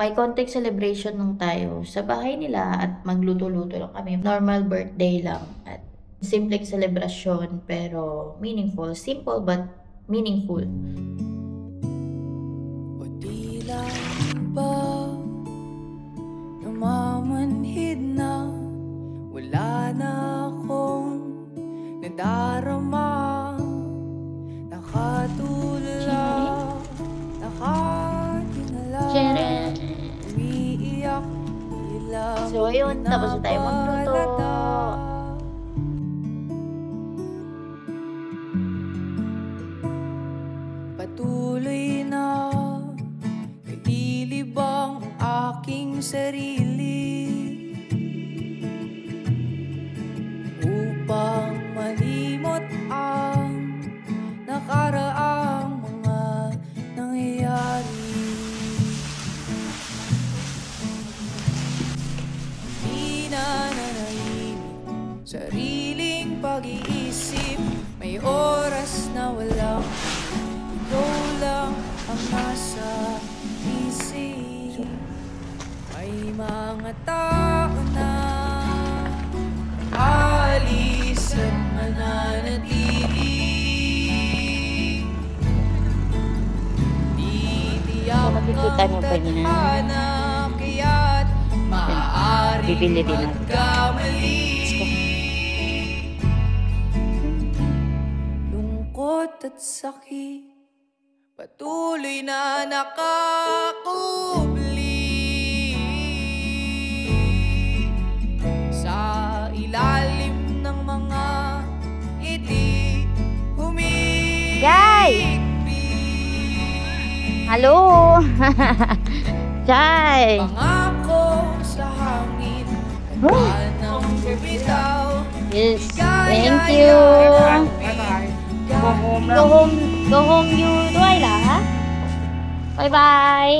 may konting celebration lang tayo sa bahay nila at magluto-luto lang kami. Normal birthday lang at simpleng celebration pero meaningful. Simple but meaningful. O tila ba namamanhid na wala na akong nadarama, nakatulala, nakatingala, umiiyak, ilang So ayun, tapos na tayo magluto. Patuloy na nililibang ang aking sarili upang malimot ang nakaraang mga nangyayari. Di na nanahimik sariling pag-iisip, may oras na walang ikaw lang ang nasa isip. May mga tao na alis at mananatili, titiyak Makikita ang mo pa niya. tadhana, kaya't maaaring Bibili din natin. magkamali. Lungkot at sakit patuloy na nakakubli sa ilalim ng mga ngiti Guys! Hello! Jai! pangako sa hangin, handa ng bumitaw. Yes, thank you! Go home youด้วยเหรอ Bye bye!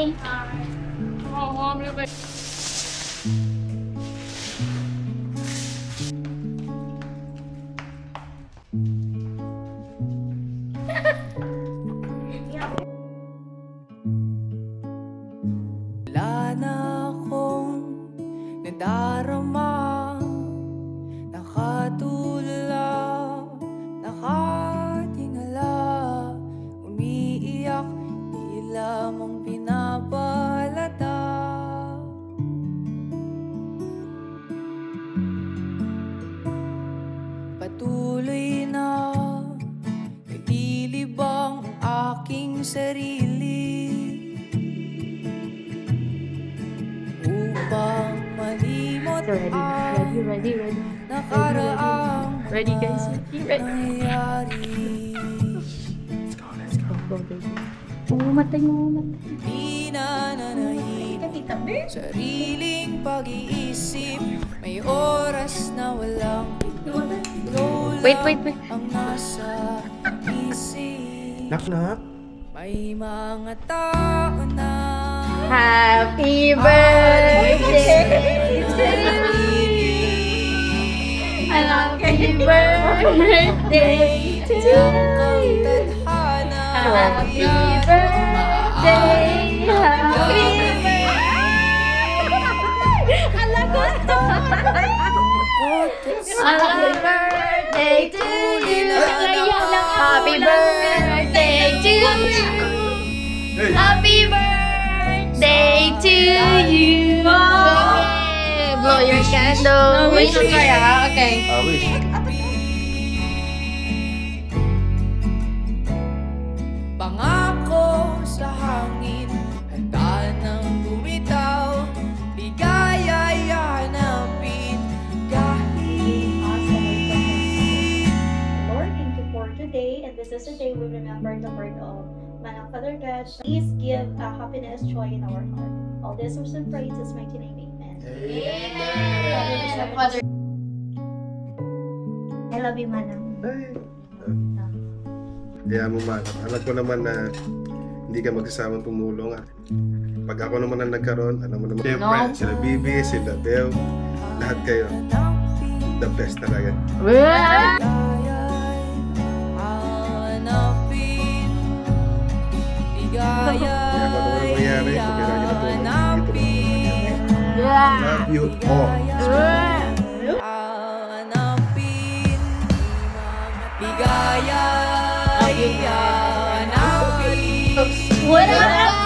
Wala na akong nadarama, nakatulala, nakatingala, umiiyak, di lamang pinapalata. Patuloy na nililibang ang aking sarili upang malimot So ready, ang ready. nakaraang Ready, guys? Ready? nangyayari. Go, baby. Umatay mo. Di na nanahimik sariling pag-iisip, may oras na walang ikaw Wait. ang nasa isip. Knock. May mga tao na Happy birthday to Happy birthday to you. Happy birthday. Happy birthday to you. Happy birthday to you. Happy birthday to you. Okay, blow your candle. Wish kaya. Okay. Wish. Pangako sa hangin, handa nang bumitaw, ligaya'y hanapin kahit. Lord, thank you for today, and this is the day we remember the word of Manang Father God. Please give happiness, joy in our heart. All this was in praise, His mighty name, amen. Father. I love you, Manang. Kaya mo man, alam ko naman na hindi ka magkasamang tumulong. Pag ako naman ang nagkaroon, alam mo naman, siyempre, sila Bibi, sila Bel, lahat kayo, the best talaga. Wow! Ligaya'y Kaya kung ano mangyari, kung kailangan nyo na tulong, dito you all. Hanapin ligaya hanapin What up?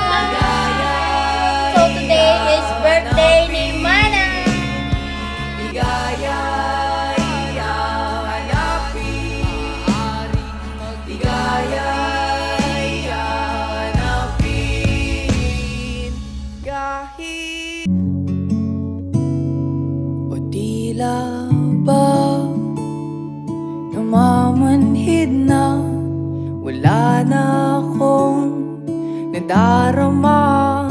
So today is birthday ni Mana. ligaya hanapin ligaya hanapin kahit o tila ba namamanhid na wala na akong nadarama,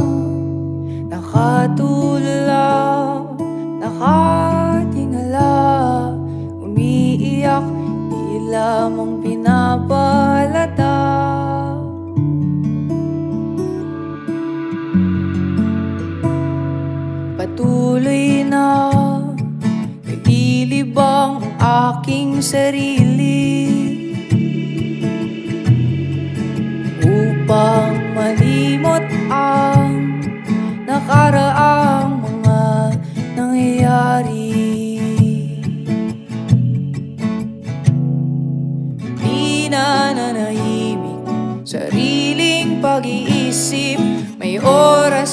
nakatulala, nakatingala, umiiyak, di lamang pinapalata. Patuloy na nililibang ang aking sarili upang malimot ang nakaraang mga nangyayari. Di na nanahimik sariling pag-iisip, may oras